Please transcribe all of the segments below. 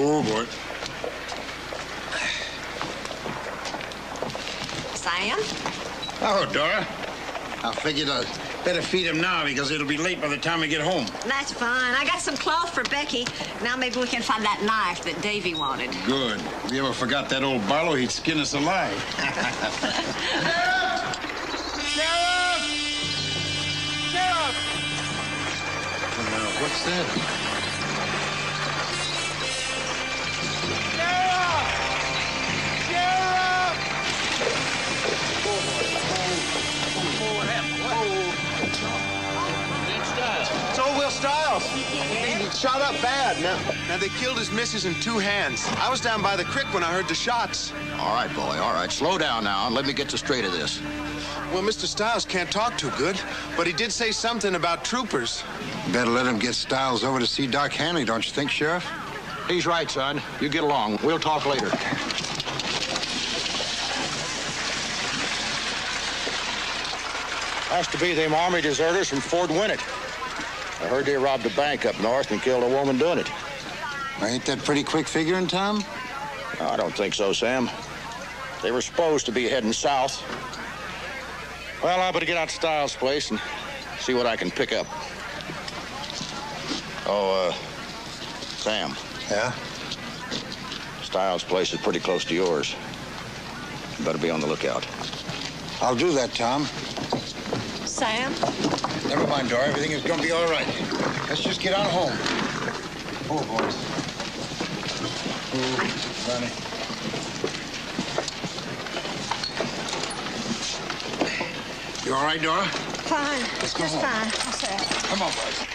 Oh, boy. Sam? Oh, Dora. I figured I'd better feed him now because it'll be late by the time we get home. That's fine. I got some cloth for Becky. Now maybe we can find that knife that Davy wanted. Good. If we ever forgot that old Barlow, he'd skin us alive. Sheriff! Sheriff! What's that? Styles. He shot up bad. Now they killed his missus in two hands. I was down by the creek when I heard the shots. All right, boy, all right. Slow down now and let me get the straight of this. Well, Mr. Styles can't talk too good, but he did say something about troopers. Better let him get Styles over to see Doc Hanley, don't you think, Sheriff? He's right, son. You get along. We'll talk later. Has to be them Army deserters from Fort Winnett. I heard they robbed a bank up north and killed a woman doing it. Ain't that pretty quick figuring, Tom? I don't think so, Sam. They were supposed to be heading south. Well, I better get out to Styles' place and see what I can pick up. Oh, Sam. Yeah? Styles' place is pretty close to yours. You better be on the lookout. I'll do that, Tom. Sam? Never mind, Dora. Everything is going to be all right. Let's just get on home. Oh, boys. Oh, Ronnie. You all right, Dora? Fine. Let's go Just home. fine. I'll say. Come on, boys.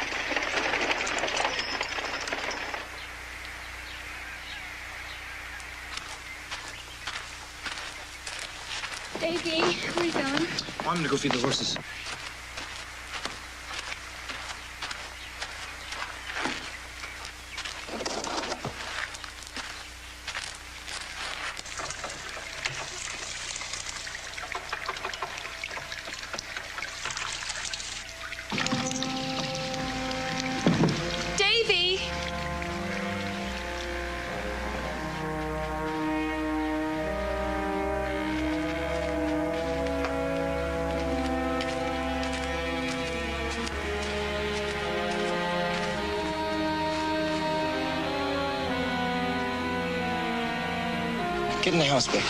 Davy, where are you going? I'm gonna go feed the horses. Davy! Get in the house, babe.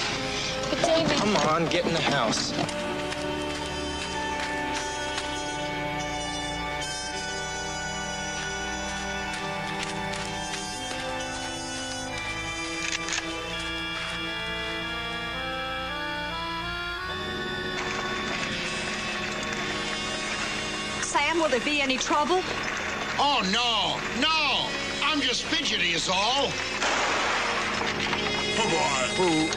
But Davy... Come on, get in the house. Sam, will there be any trouble? Oh, no. No. I'm just fidgety is all. Oh, boy.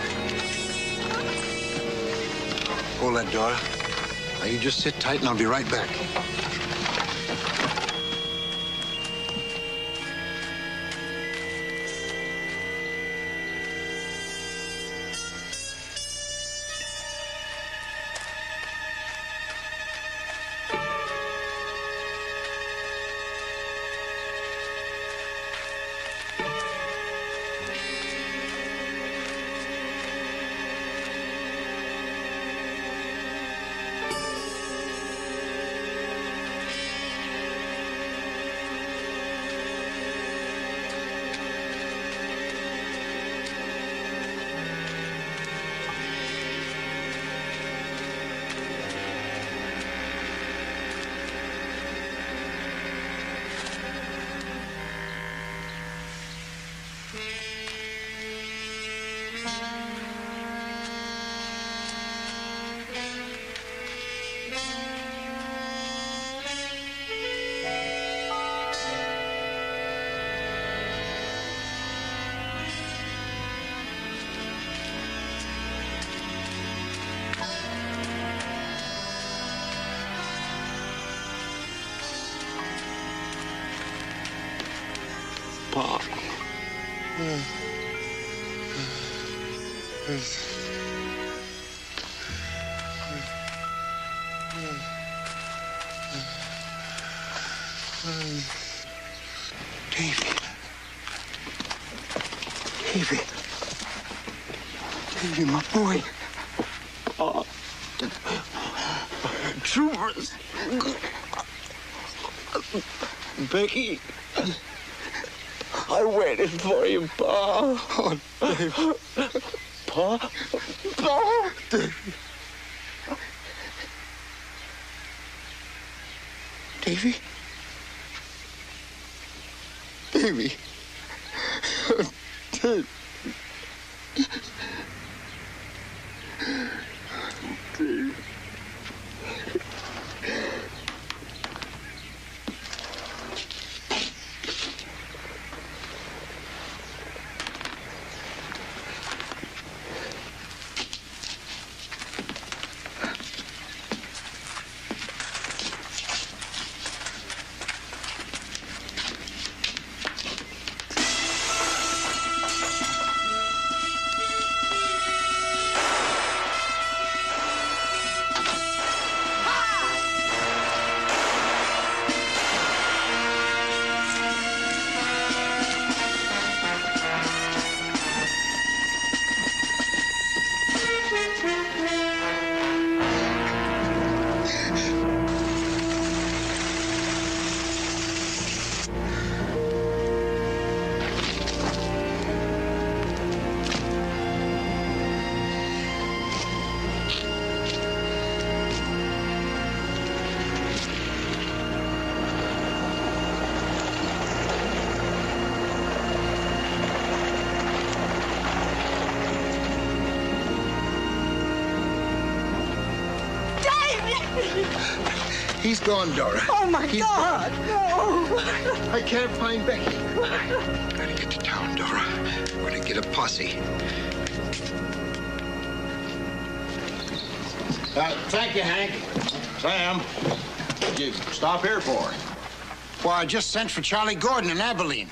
Hold that, Dora. Now, you just sit tight, and I'll be right back. Pa. Davy. Davy. Davy, my boy. Troopers. Becky. I waited for you, Pa. Oh, Davy. Pa? Pa? Davy. Davy? Davy. Davy. He's gone, Dora. Oh, my God. No. I can't find Becky. Gotta get to town, Dora. We're gonna get a posse. Thank you, Hank. Sam, what'd you stop here for? Well, I just sent for Charlie Gordon in Abilene.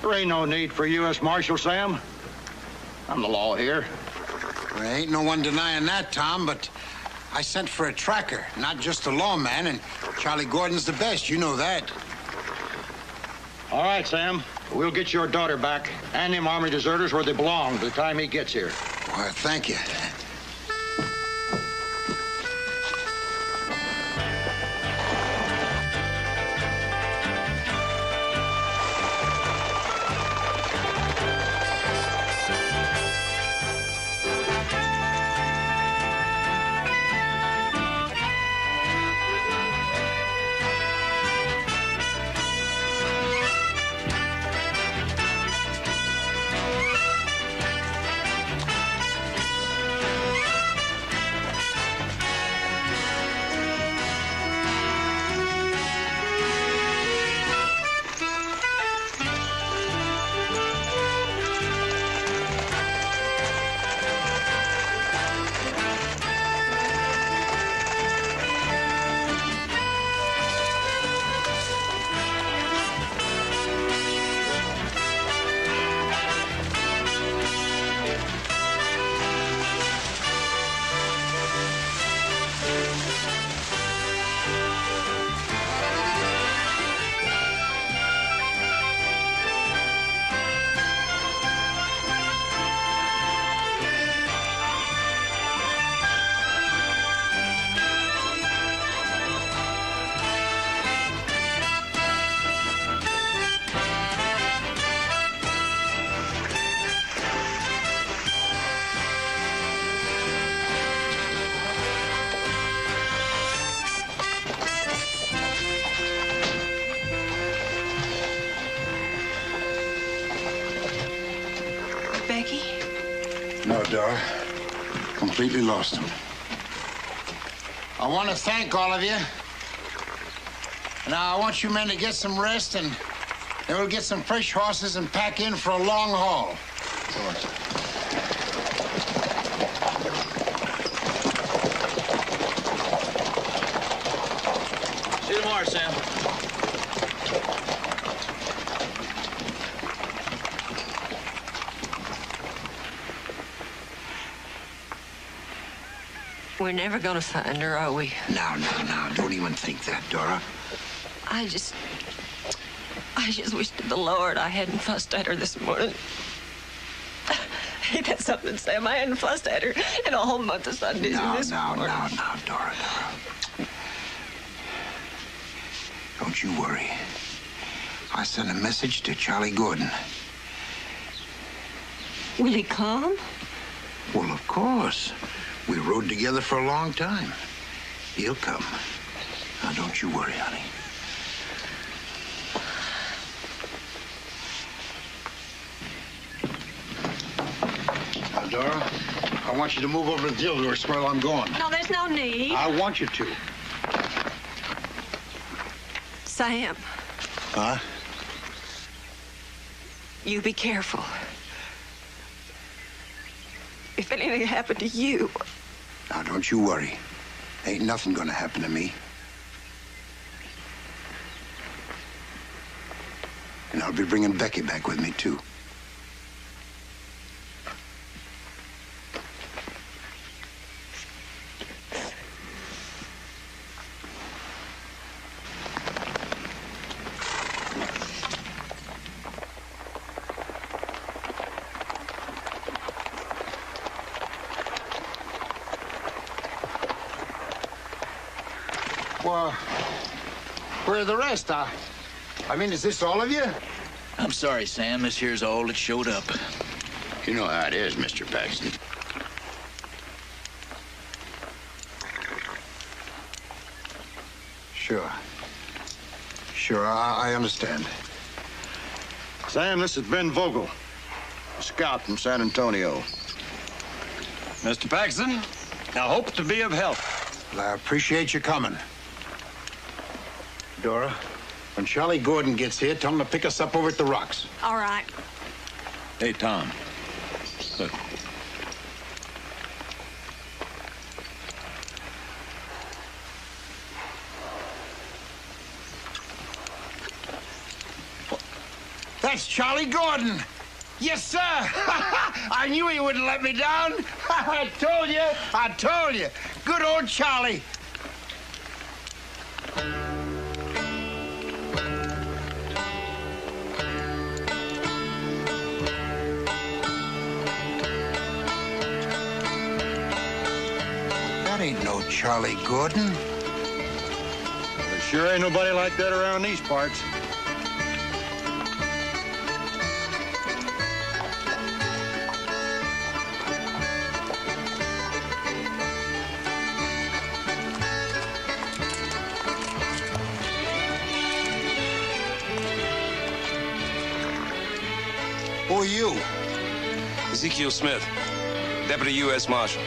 There ain't no need for U.S. Marshal, Sam. I'm the law here. There ain't no one denying that, Tom, but I sent for a tracker, not just a lawman, and Charlie Gordon's the best. You know that. All right, Sam. We'll get your daughter back and them Army deserters where they belong by the time he gets here. Well, thank you. No, Dora. Completely lost him. I want to thank all of you. Now, I want you men to get some rest, and then we'll get some fresh horses and pack in for a long haul. See you tomorrow, Sam. We're never gonna find her, are we? No. Don't even think that, Dora. I just wish to the Lord I hadn't fussed at her this morning. Ain't that something, Sam? I hadn't fussed at her in a whole month of Sundays. No, Dora. Don't you worry. I sent a message to Charlie Gordon. Will he come? Well, of course. We rode together for a long time. He'll come. Now, don't you worry, honey. Now, Dora, I want you to move over to the Gilder's while I'm gone. No, there's no need. I want you to. Sam. Huh? You be careful. If anything happened to you... Now, don't you worry. Ain't nothing gonna happen to me. And I'll be bringing Becky back with me, too. Well, where are the rest? I mean, is this all of you? I'm sorry, Sam. This here's all that showed up. You know how it is, Mr. Paxton. Sure, I understand. Sam, this is Ben Vogel, a scout from San Antonio. Mr. Paxton, I hope to be of help. Well, I appreciate you coming. Dora, when Charlie Gordon gets here, tell him to pick us up over at the rocks. All right. Hey, Tom. Look. That's Charlie Gordon. Yes, sir. I knew he wouldn't let me down. I told you. Good old Charlie. That ain't no Charlie Gordon. There sure ain't nobody like that around these parts. Who are you? Ezekiel Smith, Deputy U.S. Marshal.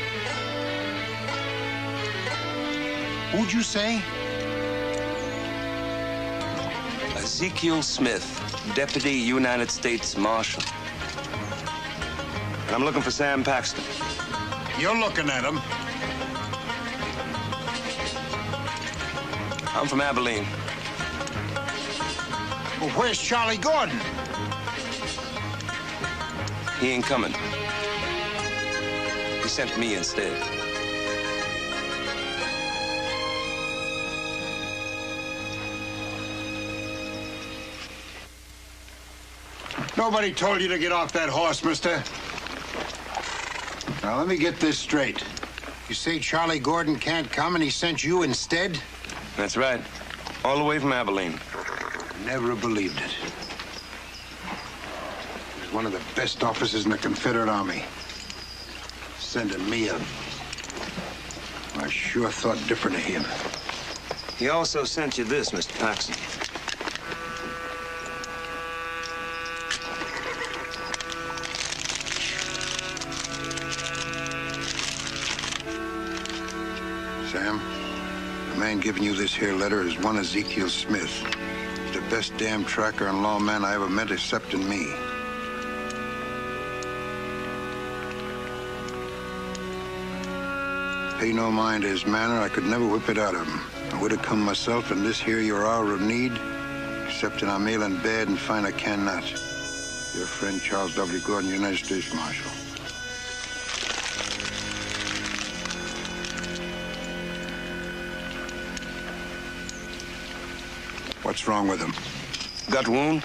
Who'd you say? Ezekiel Smith, Deputy United States Marshal. And I'm looking for Sam Paxton. You're looking at him. I'm from Abilene. Well, where's Charlie Gordon? He ain't coming. He sent me instead. Nobody told you to get off that horse, mister. Now, let me get this straight. You say Charlie Gordon can't come and he sent you instead? That's right. All the way from Abilene. Never believed it. He's one of the best officers in the Confederate Army. Sending me up. I sure thought different of him. He also sent you this, Mr. Paxton. Sam, the man giving you this here letter is one Ezekiel Smith. He's the best damn tracker and lawman I ever met except in me. Pay no mind to his manner, I could never whip it out of him. I would have come myself in this here your hour of need, excepting I'm ill in bed and find I cannot. Your friend, Charles W. Gordon, United States Marshal. What's wrong with him? Gut wound.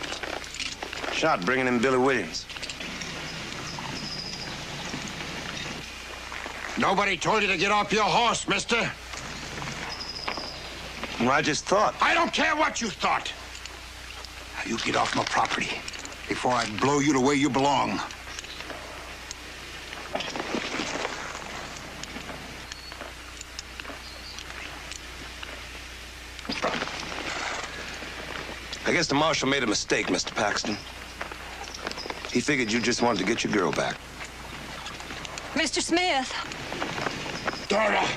Shot bringing in Billy Williams. Nobody told you to get off your horse, mister. Well, I just thought. I don't care what you thought. Now, you get off my property before I blow you the way you belong. I guess the marshal made a mistake, Mr. Paxton. He figured you just wanted to get your girl back. Mr. Smith. Dora!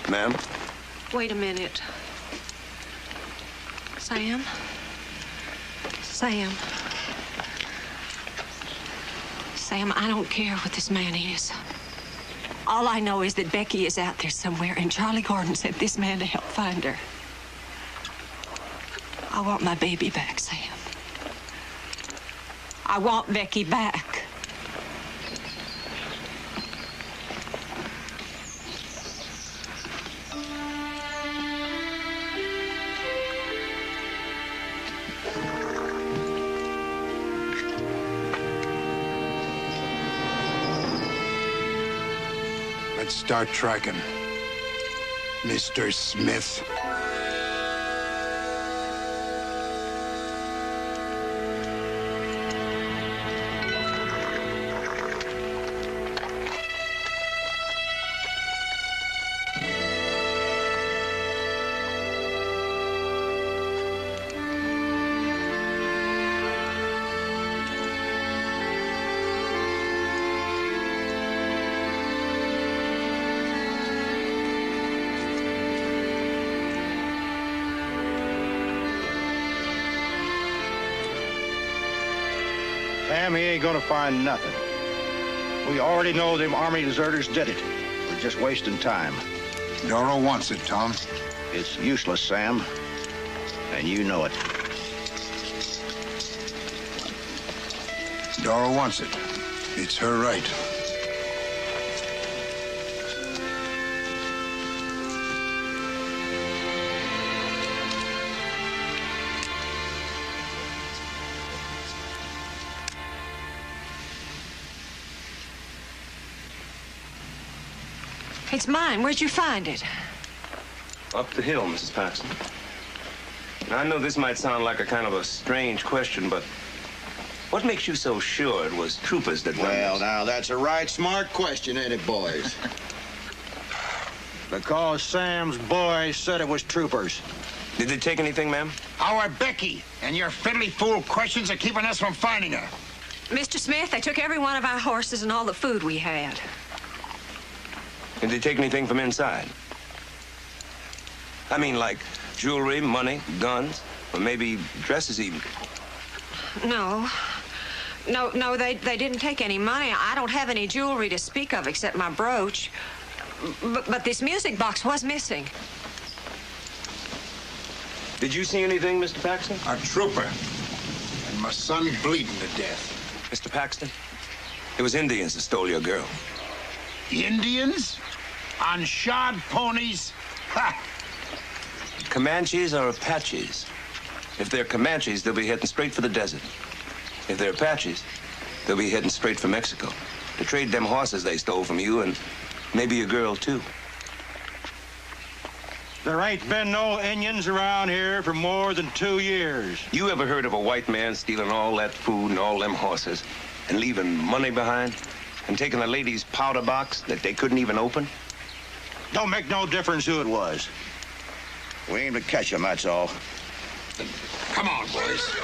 Ma'am? Wait a minute. Sam? Sam. Sam, I don't care what this man is. All I know is that Becky is out there somewhere, and Charlie Gordon sent this man to help find her. I want my baby back, Sam. I want Becky back. Let's start tracking, Mr. Smith. Sam, he ain't gonna find nothing. We already know them Army deserters did it. We're just wasting time. Dora wants it, Tom. It's useless, Sam. And you know it. Dora wants it. It's her right. It's mine. Where'd you find it? Up the hill, Mrs. Paxton. Now, I know this might sound like a kind of a strange question, but what makes you so sure it was troopers that done Well, this? now, that's a right smart question, ain't it, boys? Because Sam's boys said it was troopers. Did they take anything, ma'am? Our Becky, and your fiddly fool questions are keeping us from finding her. Mr. Smith, they took every one of our horses and all the food we had. Did they take anything from inside? I mean, like jewelry, money, guns, or maybe dresses even. No, they didn't take any money. I don't have any jewelry to speak of except my brooch. But this music box was missing. Did you see anything, Mr. Paxton? A trooper. And my son bleeding to death. Mr. Paxton, it was Indians that stole your girl. Indians? On shod ponies? Ha! Comanches or Apaches? If they're Comanches, they'll be heading straight for the desert. If they're Apaches, they'll be heading straight for Mexico to trade them horses they stole from you and maybe your girl, too. There ain't been no Indians around here for more than 2 years. You ever heard of a white man stealing all that food and all them horses and leaving money behind and taking a lady's powder box that they couldn't even open? Don't make no difference who it was. We aim to catch him, that's all. Come on, boys.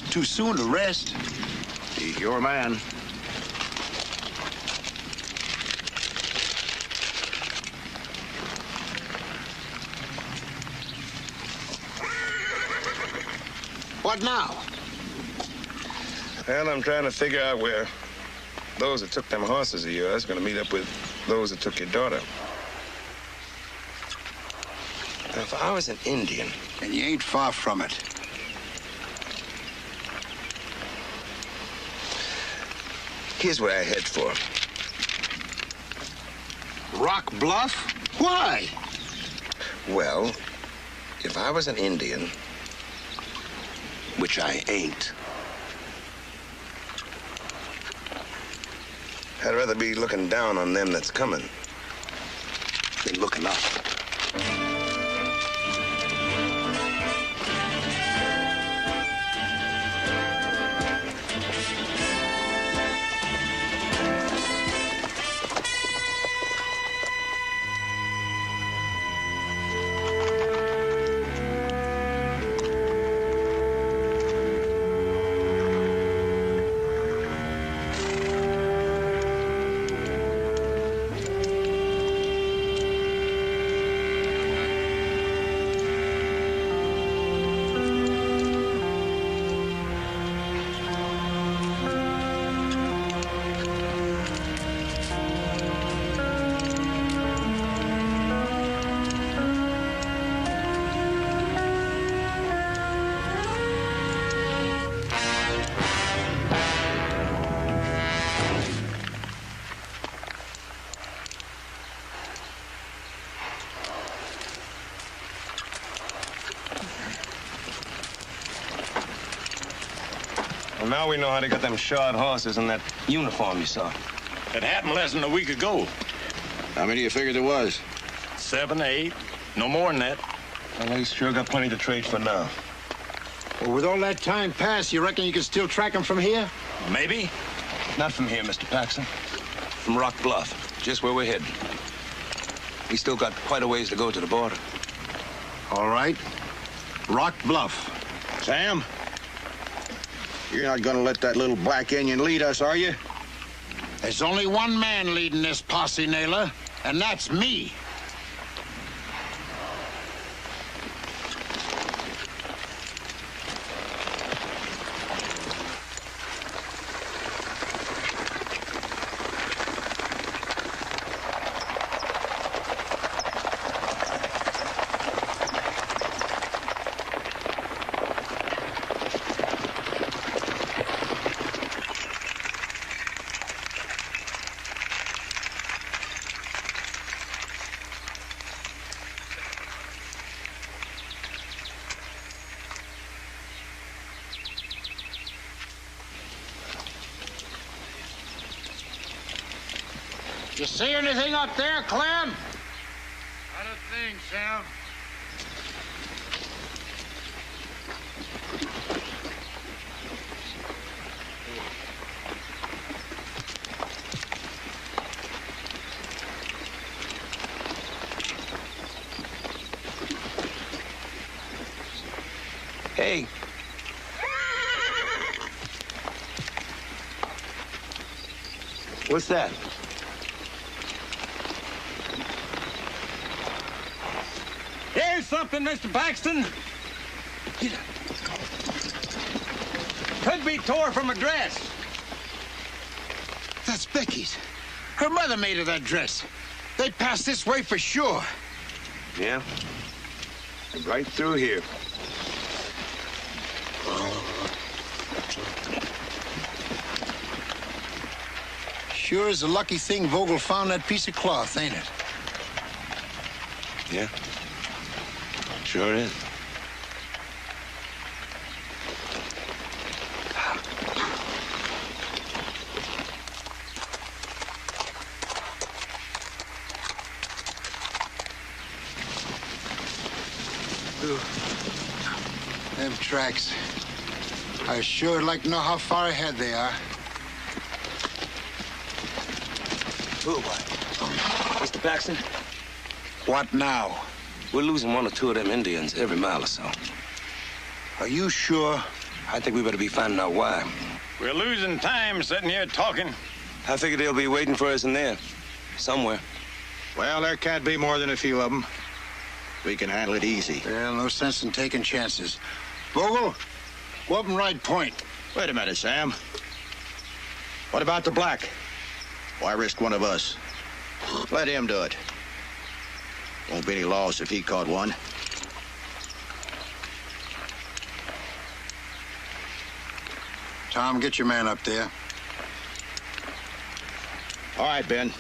much too soon to rest. He's your man. What now? Well, I'm trying to figure out where those that took them horses of yours are going to meet up with those that took your daughter. Now, if I was an Indian... And you ain't far from it. Here's what I head for. Rock Bluff? Why? Well, if I was an Indian, which I ain't, I'd rather be looking down on them that's coming than looking up. Well, now we know how to get them shod horses and that uniform you saw. It happened less than a week ago. How many do you figure there was? 7, 8. No more than that. Well, they sure got plenty to trade for now. Well, with all that time passed, you reckon you can still track them from here? Maybe. Not from here, Mr. Paxson. From Rock Bluff, just where we're heading. We still got quite a ways to go to the border. All right. Rock Bluff. Sam? You're not gonna let that little black Indian lead us, are you? There's only one man leading this posse, Naylor, and that's me. You see anything up there, Clem? Not a thing, Sam. Hey. What's that? Here's something, Mr. Paxton. Could be tore from a dress. That's Becky's. Her mother made her that dress. They passed this way for sure. Yeah? Right through here. Sure is a lucky thing Vogel found that piece of cloth, ain't it? Yeah. Sure is. Them tracks. I sure like to know how far ahead they are. Ooh, Mr. Paxton? What now? We're losing one or two of them Indians every mile or so. Are you sure? I think we better be finding out why. We're losing time sitting here talking. I figure they'll be waiting for us in there, somewhere. Well, there can't be more than a few of them. We can handle it easy. Well, no sense in taking chances. Vogel, go up and ride point. Wait a minute, Sam. What about the black? Why risk one of us? Let him do it. Won't be any loss if he caught one. Tom, get your man up there. All right, Ben.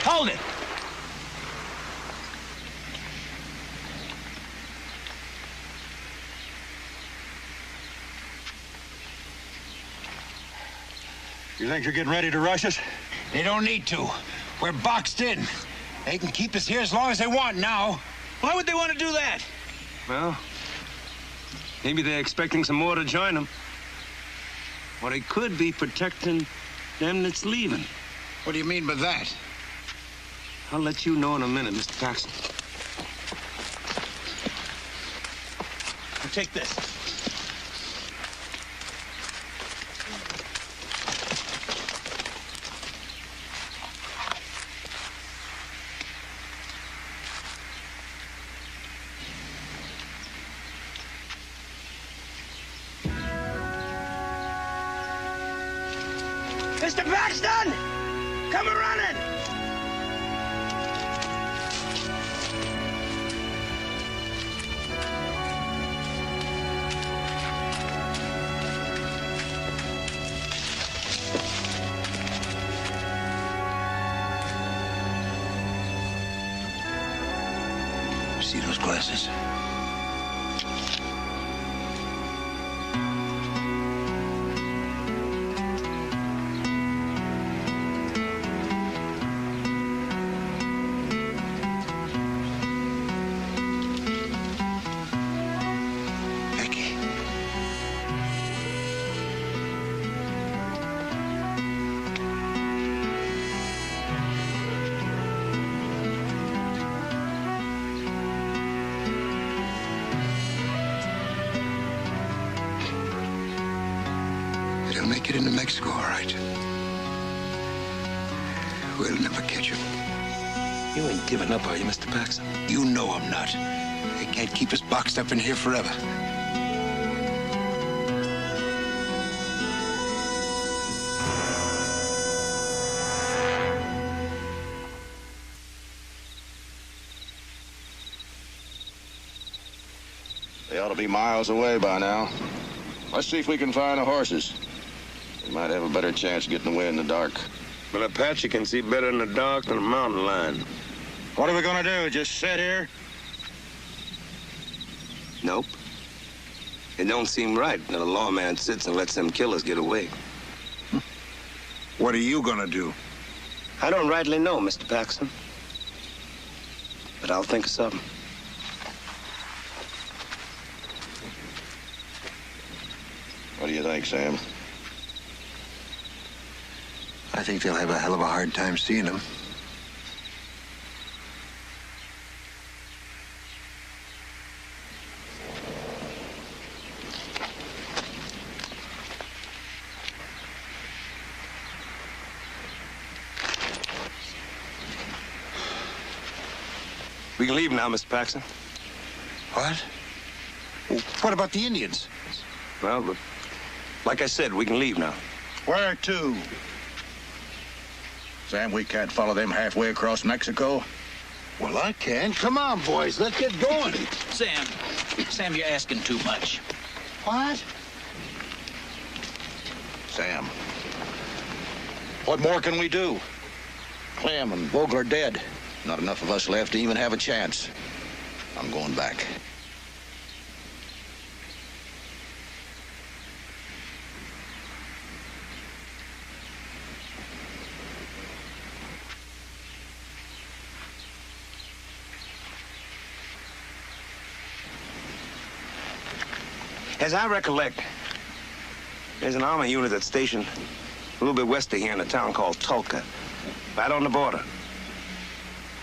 Hold it! You think you're getting ready to rush us? They don't need to. We're boxed in. They can keep us here as long as they want now. Why would they want to do that? Well, maybe they're expecting some more to join them. Or they could be protecting them that's leaving. What do you mean by that? I'll let you know in a minute, Mr. Paxton. Now take this. Mr. Paxton! Come running! See those glasses? They'll make it into Mexico, all right. We'll never catch them. You ain't giving up, are you, Mr. Paxton? You know I'm not. They can't keep us boxed up in here forever. They ought to be miles away by now. Let's see if we can find the horses. We might have a better chance getting away in the dark. But Apache can see better in the dark than a mountain lion. What are we gonna do? Just sit here? Nope. It don't seem right that a lawman sits and lets them killers get away. What are you gonna do? I don't rightly know, Mr. Paxton. But I'll think of something. What do you think, Sam? I think they'll have a hell of a hard time seeing him. We can leave now, Mr. Paxton. What? What about the Indians? Well, but like I said, we can leave now. Where to? Sam, we can't follow them halfway across Mexico. Well, I can. Come on, boys. Let's get going. Sam, you're asking too much. What? Sam, what more can we do? Clem and Vogel are dead. Not enough of us left to even have a chance. I'm going back. As I recollect, there's an army unit that's stationed a little bit west of here in a town called Tulca, right on the border.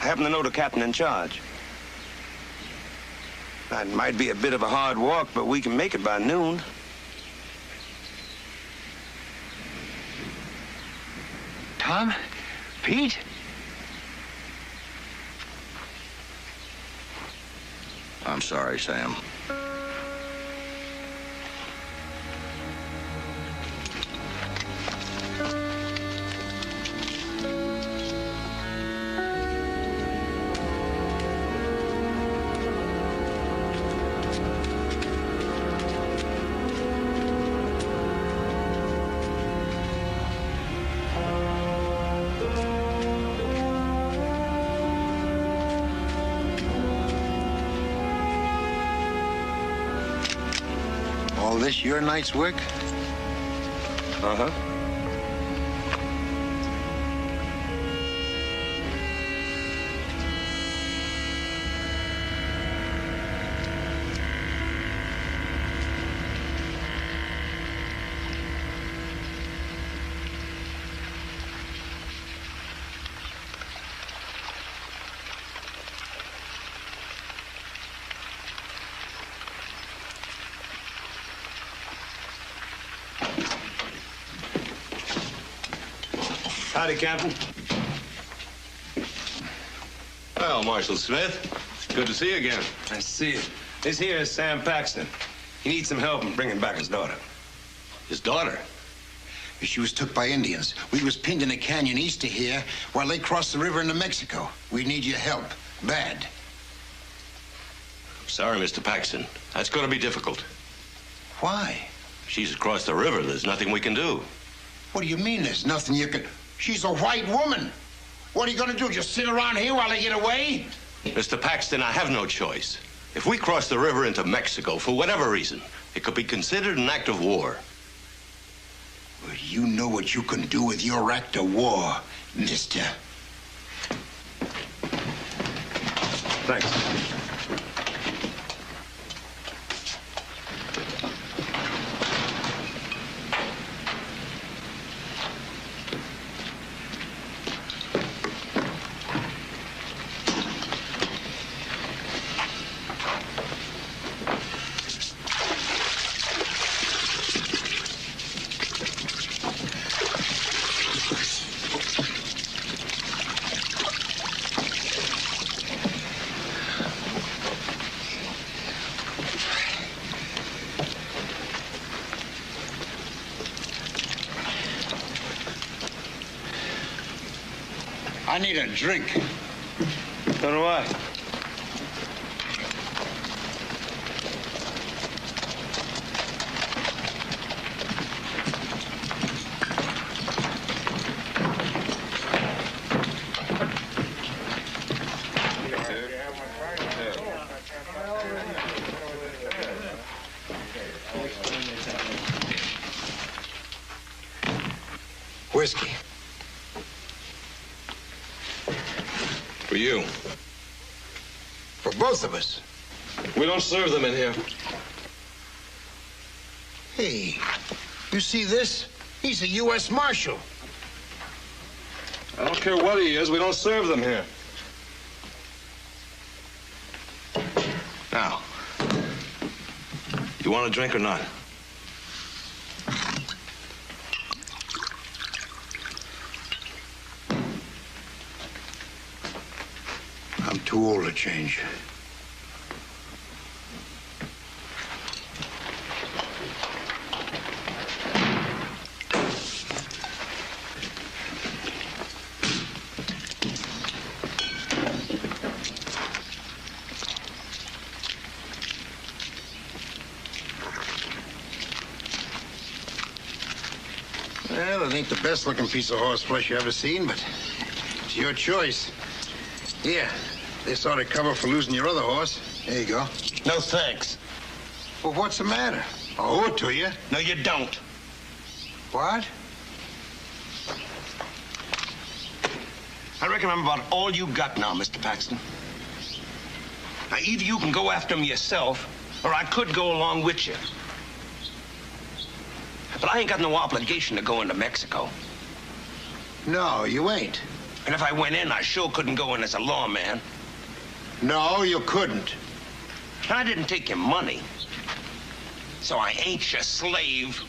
I happen to know the captain in charge. That might be a bit of a hard walk, but we can make it by noon. Tom? Pete? I'm sorry, Sam. All this your night's work? Uh-huh. Howdy, Captain. Well, Marshal Smith, good to see you again. Nice to see you. This here is Sam Paxton. He needs some help in bringing back his daughter. His daughter? She was took by Indians. We was pinned in a canyon east of here while they crossed the river into Mexico. We need your help. Bad. Sorry, Mr. Paxton. That's going to be difficult. Why? She's across the river. There's nothing we can do. What do you mean there's nothing you can... She's a white woman. What are you gonna do, just sit around here while they get away? Mr. Paxton, I have no choice. If we cross the river into Mexico, for whatever reason, it could be considered an act of war. Well, you know what you can do with your act of war, mister. Thanks. I need a drink. So do I. For you. For both of us. We don't serve them in here. Hey, you see this? He's a U.S. Marshal. I don't care what he is. We don't serve them here. Now, you want a drink or not? I'm too old to change. Well, it ain't the best-looking piece of horse flesh you ever seen, but it's your choice. Here, this ought to cover for losing your other horse. There you go. No thanks. Well, what's the matter? I owe it to you. No, you don't. What? I reckon I'm about all you got now, Mr. Paxton. Now, either you can go after him yourself, or I could go along with you. But I ain't got no obligation to go into Mexico. No, you ain't. And if I went in, I sure couldn't go in as a lawman. No, you couldn't. I didn't take your money. So I ain't your slave.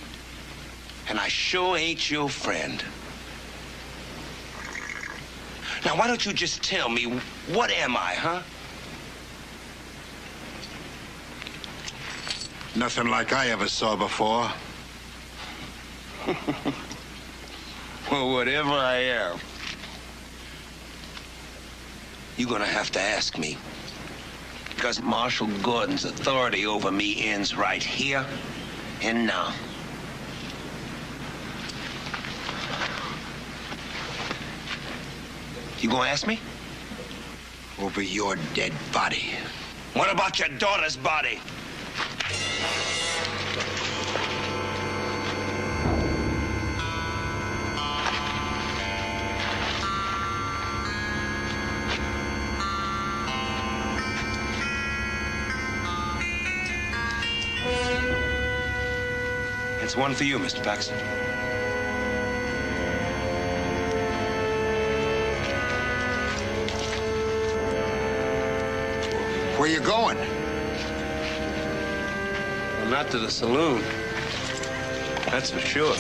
And I sure ain't your friend. Now, why don't you just tell me, what am I, huh? Nothing like I ever saw before. Well, whatever I am, you're gonna have to ask me. Because Marshal Gordon's authority over me ends right here and now. You gonna ask me? Over your dead body. What about your daughter's body? It's one for you, Mr. Paxton. Where you going? Well, not to the saloon. That's for sure.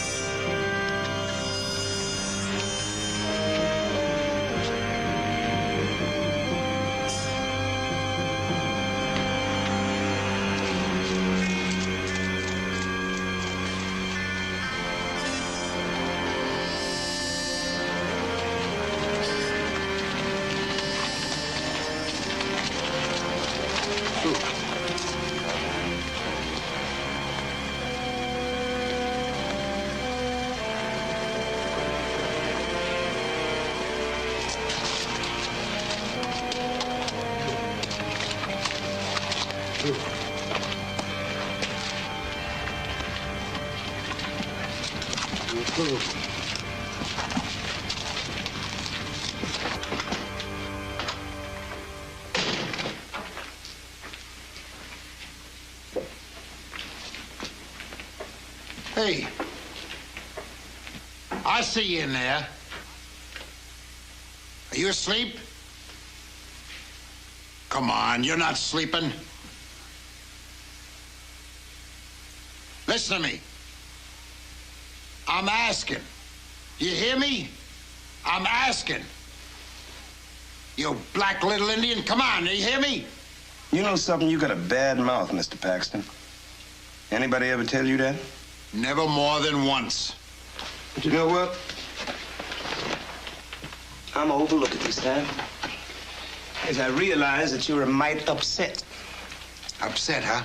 Hey, I see you in there. Are you asleep? Come on, you're not sleeping. Listen to me. I'm asking. You hear me? I'm asking. You black little Indian, come on, you hear me? You know something? You got a bad mouth, Mr. Paxton. Anybody ever tell you that? Never more than once. But you know what? I'm gonna overlook it this time. As I realize that you're a mite upset. Upset, huh?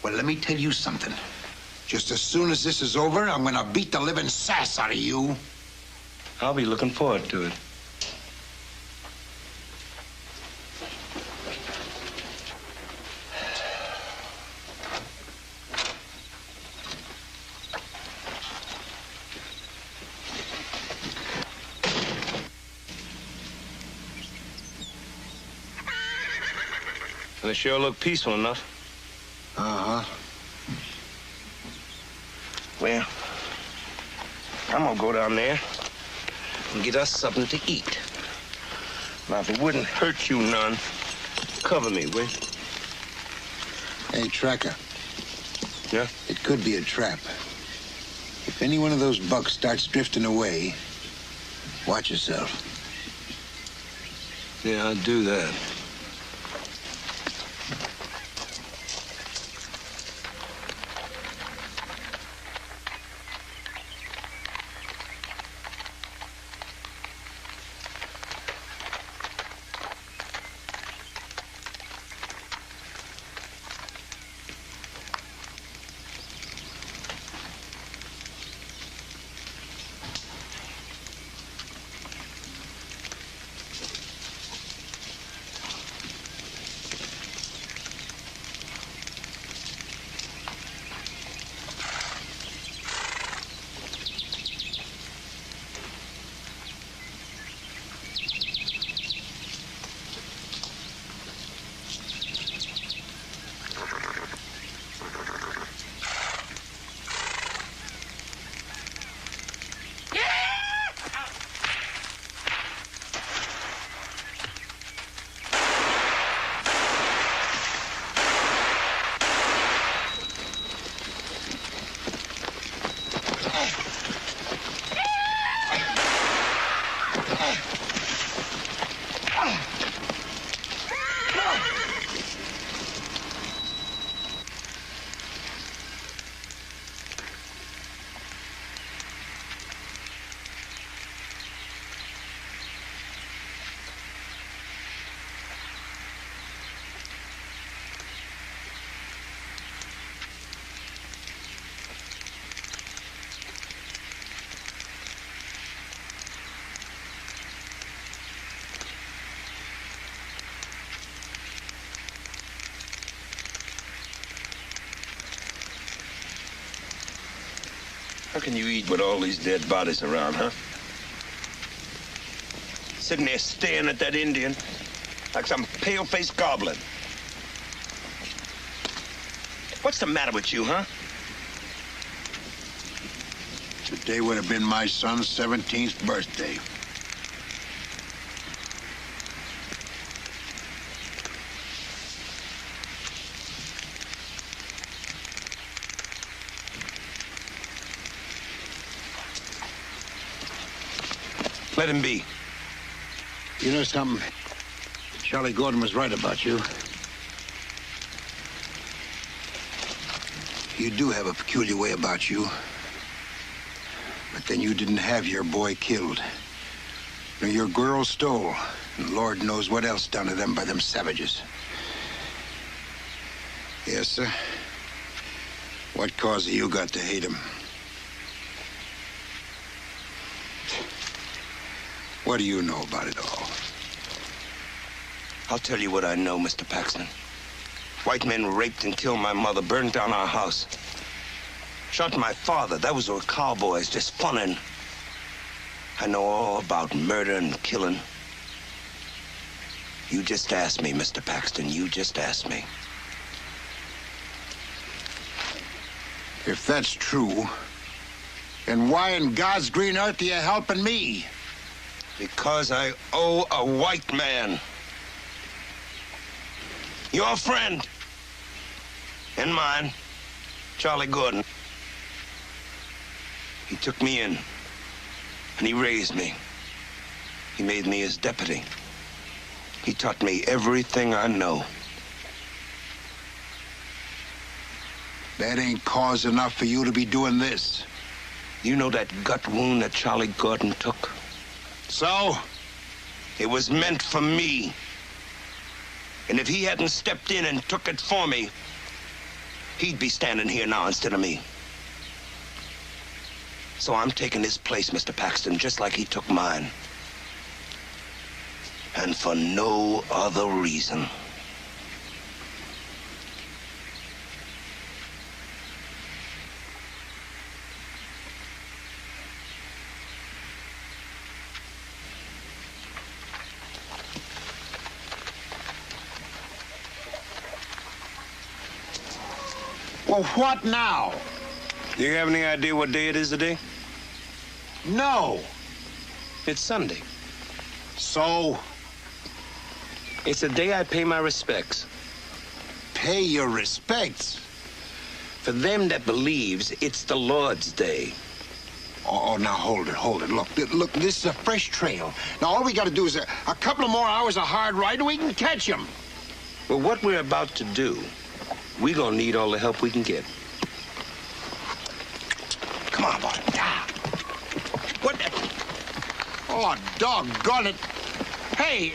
Well, let me tell you something. Just as soon as this is over, I'm gonna beat the living sass out of you. I'll be looking forward to it. And they sure look peaceful enough. Uh-huh. Well, I'm gonna go down there and get us something to eat. Now, if it wouldn't hurt you none, cover me, will you? Hey, Tracker. Yeah? It could be a trap. If any one of those bucks starts drifting away, watch yourself. Yeah, I'll do that. How can you eat with all these dead bodies around, huh? Sitting there staring at that Indian like some pale-faced goblin. What's the matter with you, huh? Today would have been my son's 17th birthday. Let him be. You know something? Charlie Gordon was right about you. You do have a peculiar way about you. But then you didn't have your boy killed. Nor your girl stole. And Lord knows what else done to them by them savages. Yes, sir. What cause have you got to hate him? What do you know about it all? I'll tell you what I know, Mr. Paxton. White men raped and killed my mother, burned down our house. Shot my father. That was with cowboys, just funnin'. I know all about murder and killing. You just ask me, Mr. Paxton. You just ask me. If that's true, then why in God's green earth are you helping me? Because I owe a white man. Your friend. And mine. Charlie Gordon. He took me in. And he raised me. He made me his deputy. He taught me everything I know. That ain't cause enough for you to be doing this. You know that gut wound that Charlie Gordon took? So? It was meant for me. And if he hadn't stepped in and took it for me, he'd be standing here now instead of me. So I'm taking his place, Mr. Paxton, just like he took mine. And for no other reason. Well, what now? Do you have any idea what day it is today? No. It's Sunday. So? It's the day I pay my respects. Pay your respects? For them that believes, it's the Lord's Day. Oh, now hold it. Look, this is a fresh trail. Now, all we got to do is a couple of more hours of hard ride and we can catch him. Well, what we're about to do, we're gonna need all the help we can get. Come on, boy. What the? Oh, doggone it. Hey.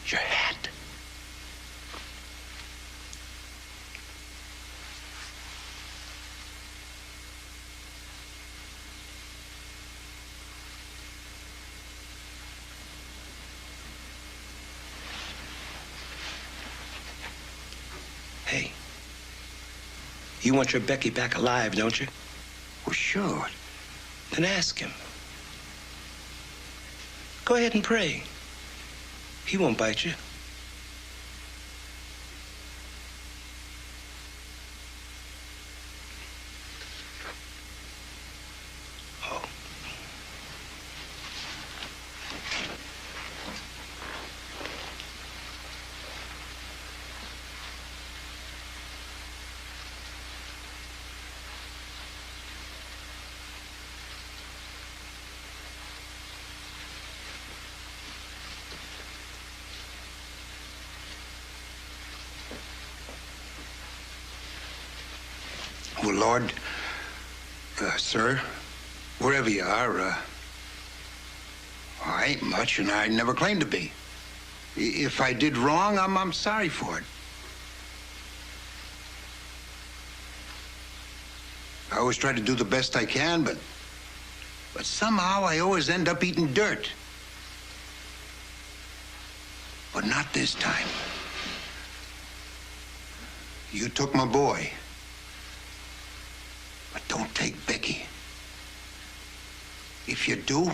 Your hat. Hey, you want your Becky back alive, don't you? Well, sure. Then ask him. Go ahead and pray. He won't bite you. Oh. Well, Lord, sir, wherever you are, I ain't much, and I never claimed to be. If I did wrong, I'm sorry for it. I always try to do the best I can, but somehow I always end up eating dirt. But not this time. You took my boy. But don't take Becky. If you do,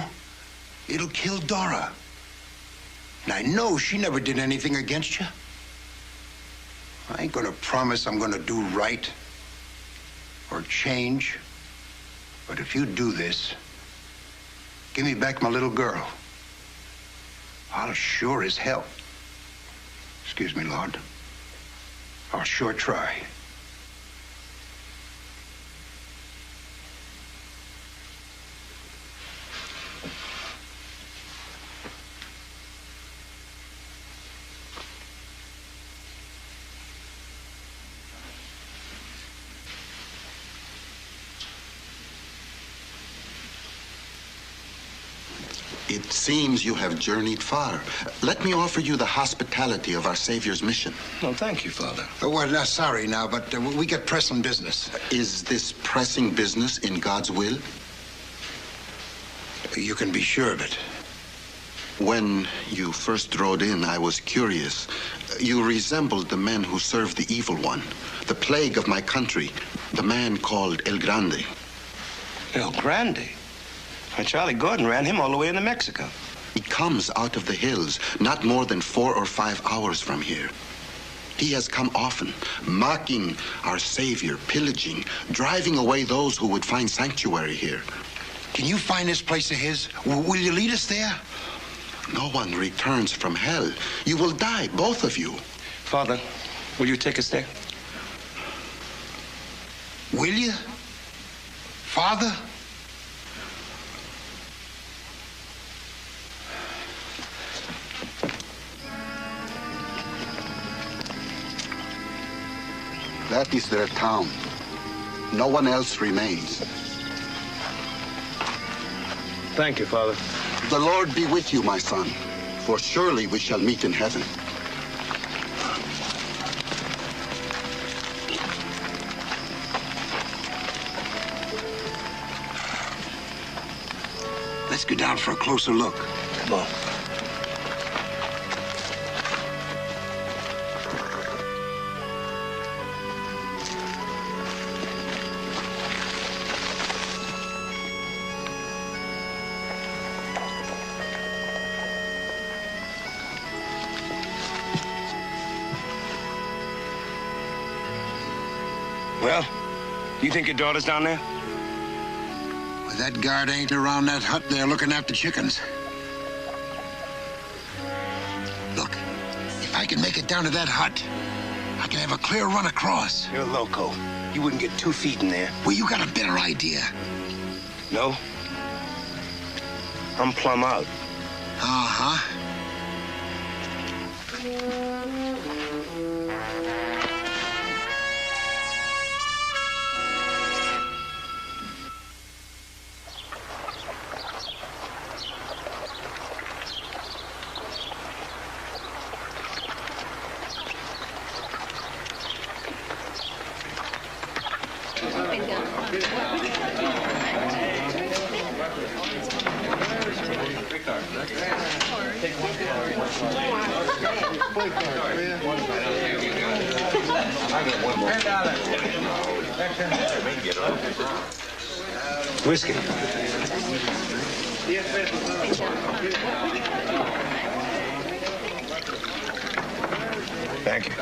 it'll kill Dora. And I know she never did anything against you. I ain't gonna promise I'm gonna do right or change. But if you do this, give me back my little girl. I'll sure as hell. Excuse me, Lord. I'll sure try. It seems you have journeyed far. Let me offer you the hospitality of our Savior's mission. No, thank you, Father. Well, sorry now, but we got pressing business. Is this pressing business in God's will? You can be sure of it. When you first rode in, I was curious. You resembled the men who served the evil one, the plague of my country, the man called El Grande. El Grande? Why, Charlie Gordon ran him all the way into Mexico. He comes out of the hills, not more than 4 or 5 hours from here. He has come often, mocking our Savior, pillaging, driving away those who would find sanctuary here. Can you find this place of his? Will you lead us there? No one returns from hell. You will die, both of you. Father, will you take us there? Will you? Father? That is their town. No one else remains. Thank you, Father. The Lord be with you, my son, for surely we shall meet in heaven. get down for a closer look. Come on. Well, you think your daughter's down there? Well, that guard ain't around that hut there looking after chickens. Look, if I can make it down to that hut, I can have a clear run across. You're loco. You wouldn't get 2 feet in there. Well, you got a better idea. No? I'm plumb out. Uh-huh. Whiskey. Thank you.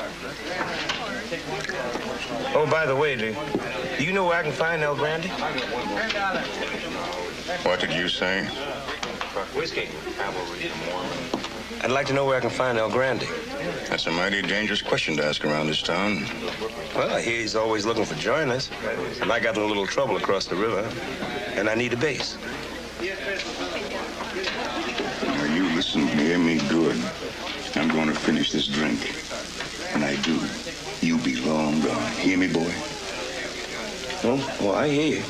Oh, by the way, do you know where I can find El Grande? What did you say? Whiskey. I'd like to know where I can find El Grande. That's a mighty dangerous question to ask around this town. Well, I hear he's always looking for joiners. And I got in a little trouble across the river, and I need a base. Now, you listen and hear me good. I'm going to finish this drink. When I do, you be long gone. Hear me, boy? Oh, well, I hear you.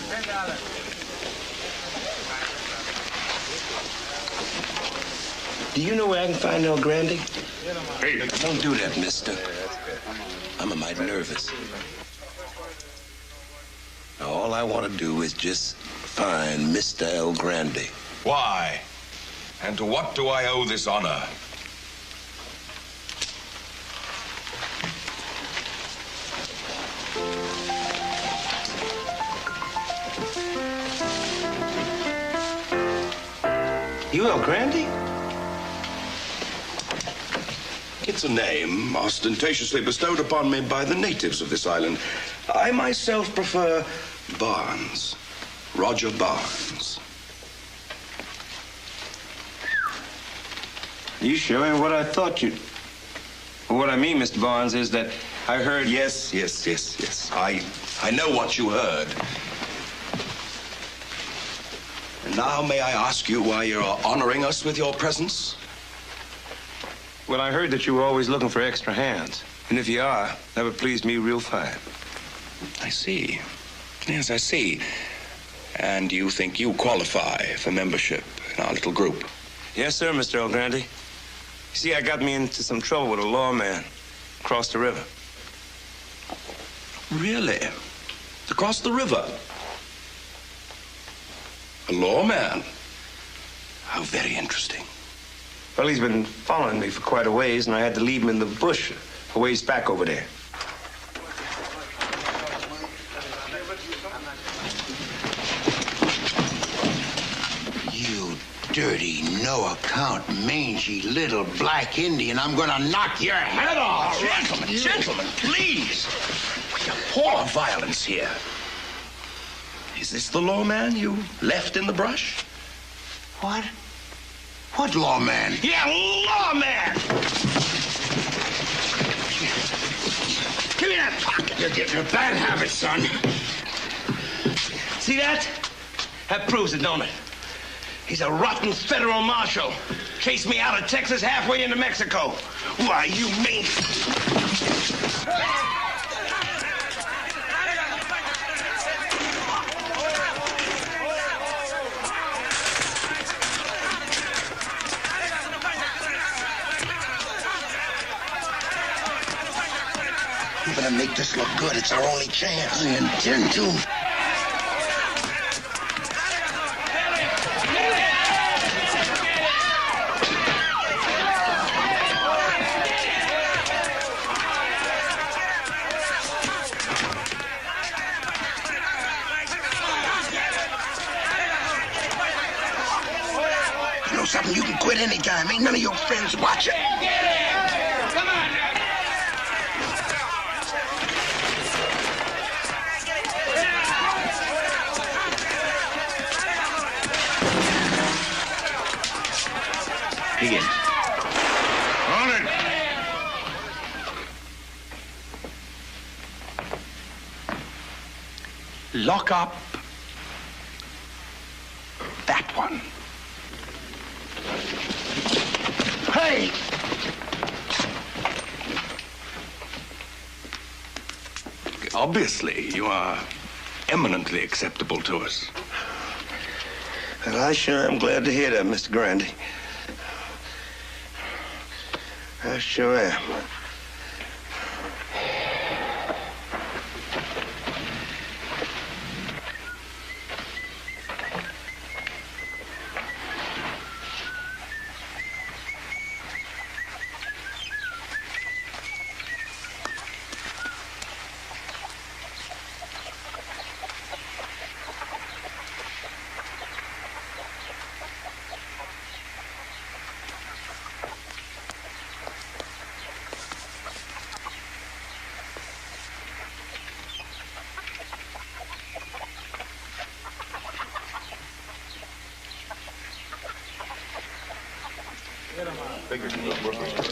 Do you know where I can find El Grande? Hey, don't do that, mister. I'm a mite nervous. Now, all I want to do is just find Mr. El Grande. Why? And to what do I owe this honor? You El Grande? It's a name ostentatiously bestowed upon me by the natives of this island. I myself prefer Barnes. Roger Barnes. You sure ain't what I thought you'd... What I mean, Mr. Barnes, is that I heard... Yes. I know what you heard. And now may I ask you why you're honoring us with your presence? Well, I heard that you were always looking for extra hands. And if you are, that would please me real fine. I see. Yes, I see. And you think you qualify for membership in our little group? Yes, sir, Mr. El Grande. You see, I got me into some trouble with a lawman across the river. Really? Across the river? A lawman? How very interesting. Well, he's been following me for quite a ways, and I had to leave him in the bush a ways back over there. You dirty, no-account, mangy little black Indian. I'm gonna knock your head off. Gentlemen, please. We abhor violence here. Is this the lawman you left in the brush? What? What lawman? Yeah, lawman! Give me that pocket. You're getting a bad habit, son. See that? That proves it, don't it? He's a rotten federal marshal. Chased me out of Texas halfway into Mexico. Why, you mean... You better make this look good. It's our only chance. I intend to. at any time. Ain't none of your friends watching. Get it! Come on now. Begin. On it! Lock up that one. Hey! Obviously, you are eminently acceptable to us. Well, I sure am glad to hear that, Mr. Grundy. I sure am.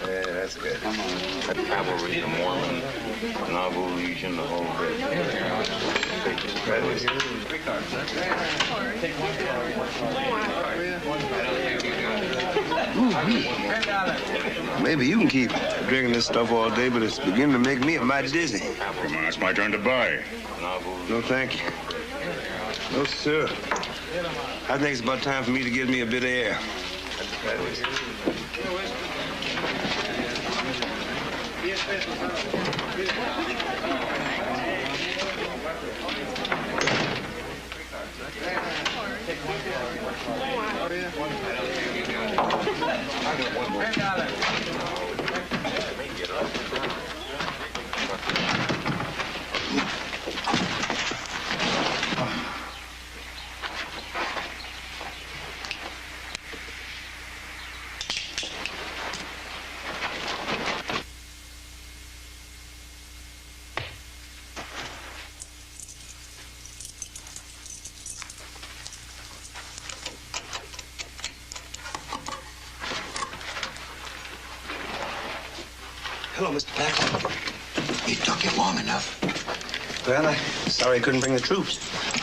Yeah, that's good. Cavalry, the Mormon, novel legion, the whole bit. Maybe you can keep drinking this stuff all day, but it's beginning to make me mighty dizzy. Come on, it's my turn to buy. No, thank you. No, sir. I think it's about time for me to get me a bit of air. Hello, Mr. Paxton. It took you long enough. Well, I'm sorry I couldn't bring the troops.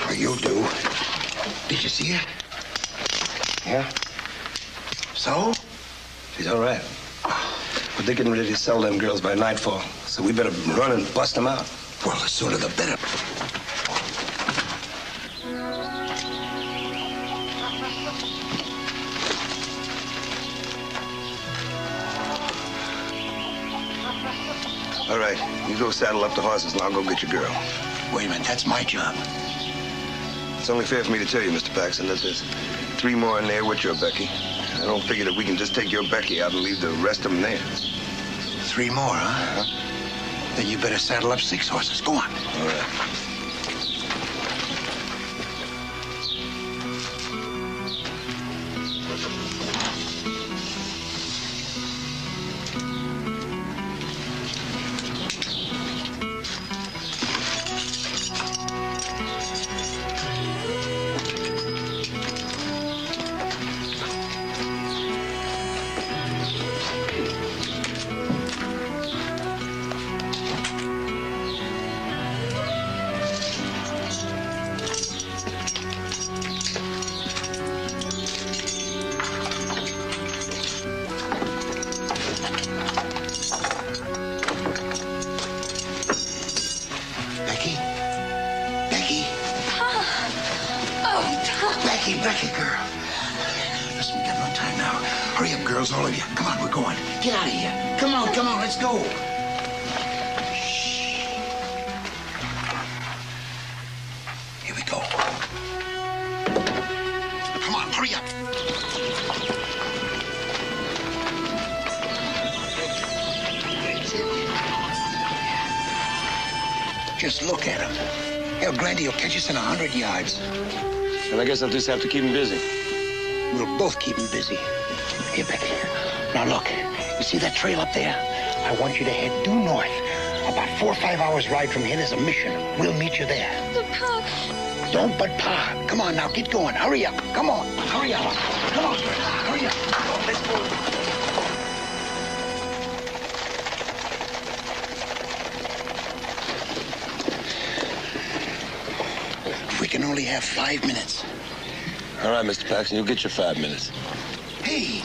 Oh, you'll do. Did you see her? Yeah? So? She's all right. But they're getting ready to sell them girls by nightfall, so we better run and bust them out. Well, the sooner the better. All right, you go saddle up the horses and I'll go get your girl. Wait a minute, that's my job. It's only fair for me to tell you, Mr. Paxton, that there's 3 more in there with your Becky. I don't figure that we can just take your Becky out and leave the rest of them there. 3 more, huh? Then you better saddle up 6 horses. Go on. All right. Becky, girl. Listen, we got no time now. Hurry up, girls, all of you. Come on, we're going. Get out of here. Come on, let's go. Shh. Here we go. Come on, hurry up. Just look at him. El Grande will catch us in 100 yards. And I guess I'll just have to keep him busy. We'll both keep him busy. Here, Becky. Now look, you see that trail up there? I want you to head due north. About 4 or 5 hours ride from here, there's a mission. We'll meet you there. But Pa... Don't but Pa. Come on now, get going. Hurry up. Come on. Hurry up. Come on. Hurry up. Let's go. We can only have 5 minutes. All right, Mr. Paxton, you'll get your 5 minutes. Hey!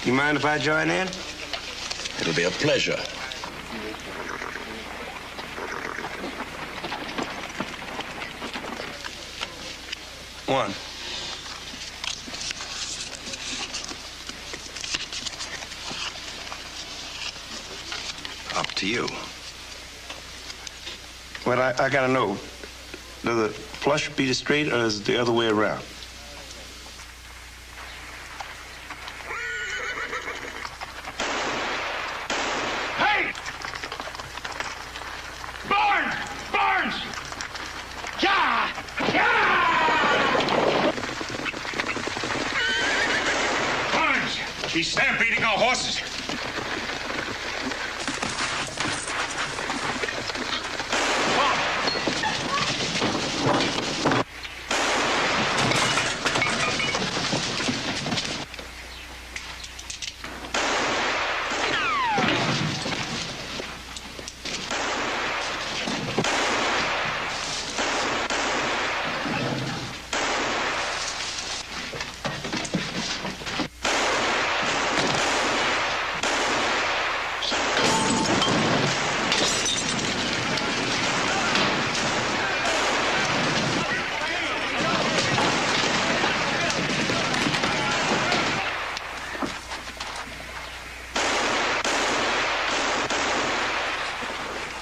You mind if I join in? It'll be a pleasure. One. Up to you. Well, I gotta know, does the flush beat it straight or is it the other way around? He's stampeding our horses.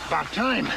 About time.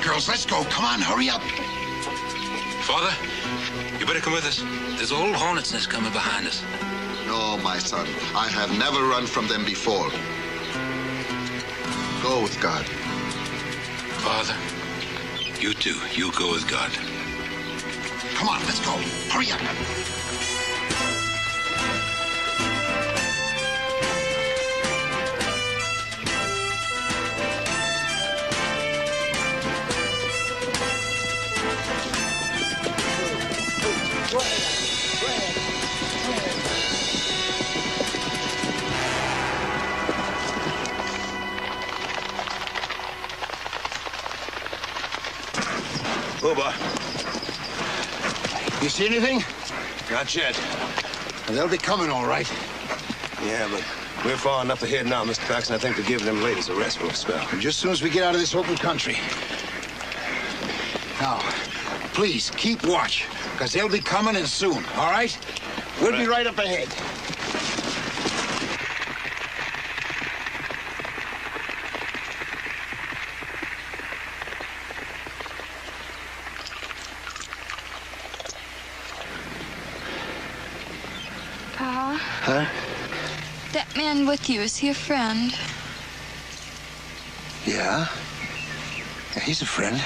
Girls, let's go. Come on, hurry up. Father, you better come with us. There's a whole hornet's nest coming behind us. No, my son. I have never run from them before. Go with God. Father, you too. You go with God. Come on, let's go. Hurry up. Booba. You see anything? Not yet. They'll be coming, all right. Yeah, but we're far enough ahead now, Mr. Paxton. I think they're giving them ladies a rest for a spell. And just as soon as we get out of this open country. Now, please, keep watch, because they'll be coming and soon, all right? We'll be right up ahead. Pa? Huh? That man with you, is he a friend? Yeah. He's a friend.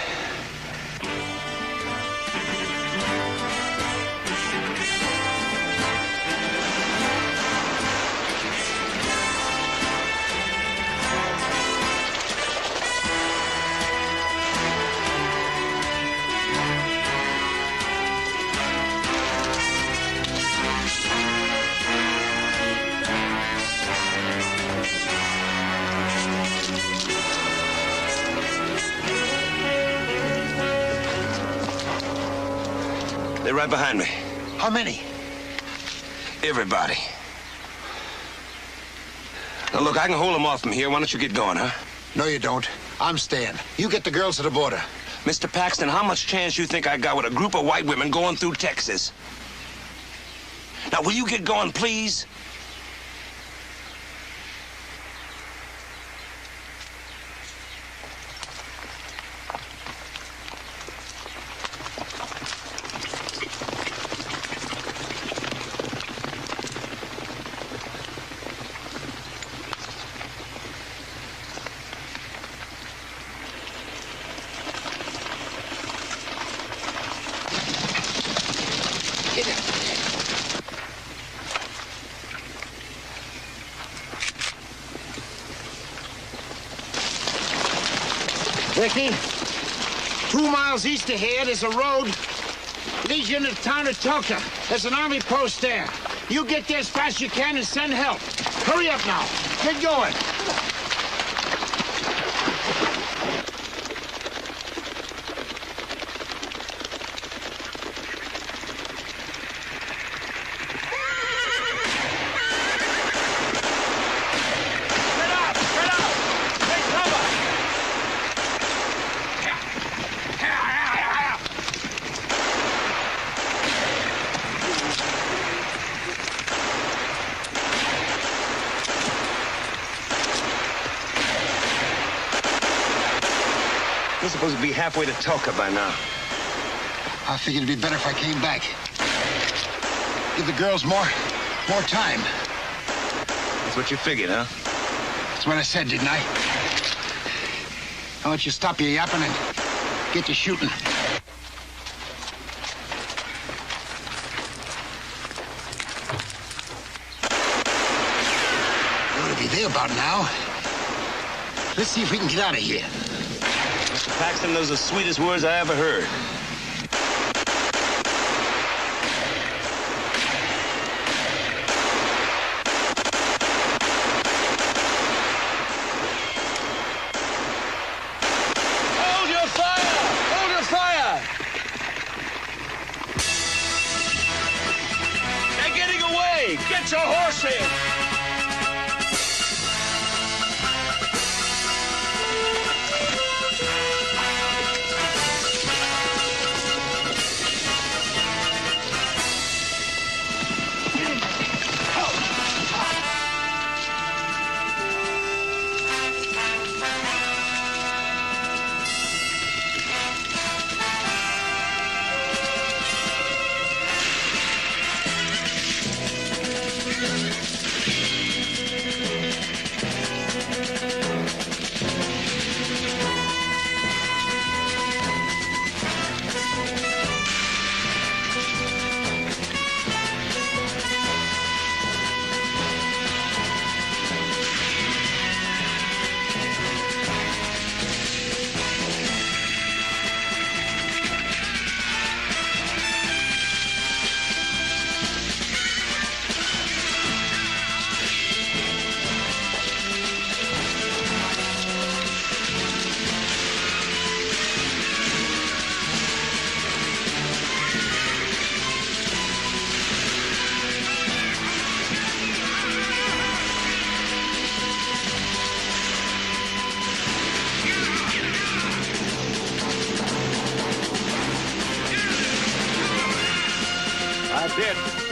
They're right behind me. How many? Everybody. Now, look, I can hold them off from here. Why don't you get going, huh? No, you don't. I'm staying. You get the girls to the border. Mr. Paxton, how much chance you think I got with a group of white women going through Texas? Now, will you get going, please? Ricky, 2 miles east of here, there's a road leads you into the town of Tulsa. There's an army post there. You get there as fast as you can and send help. Hurry up now. Get going. We're supposed to be halfway to Tulsa by now. I figured it'd be better if I came back. Give the girls more time. That's what you figured, huh? That's what I said, didn't I? Why don't you stop your yapping and get to shooting? You ought to be there about now. Let's see if we can get out of here. Mr. Paxton, those are the sweetest words I ever heard. Hold your fire! Hold your fire! They're getting away! Get your horses!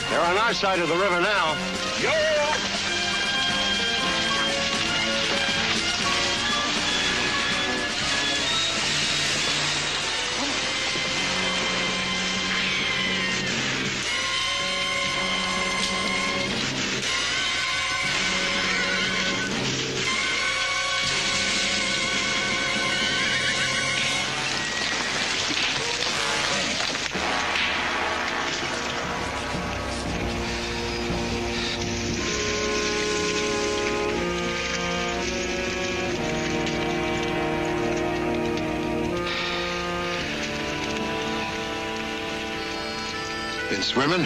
They're on our side of the river now. Been swimming?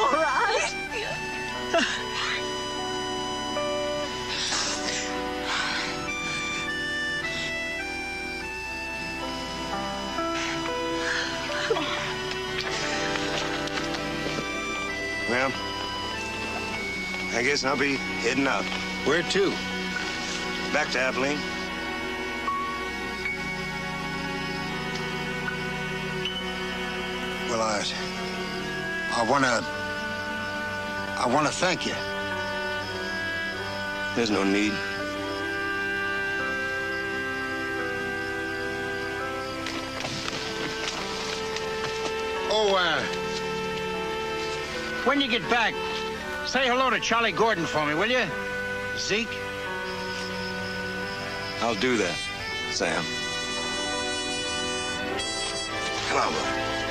all right? Well, I guess I'll be heading out. Where to? Back to Abilene. Well, I wanna thank you. There's no need. Oh, when you get back, say hello to Charlie Gordon for me, will you? Zeke? I'll do that, Sam. Come on, brother.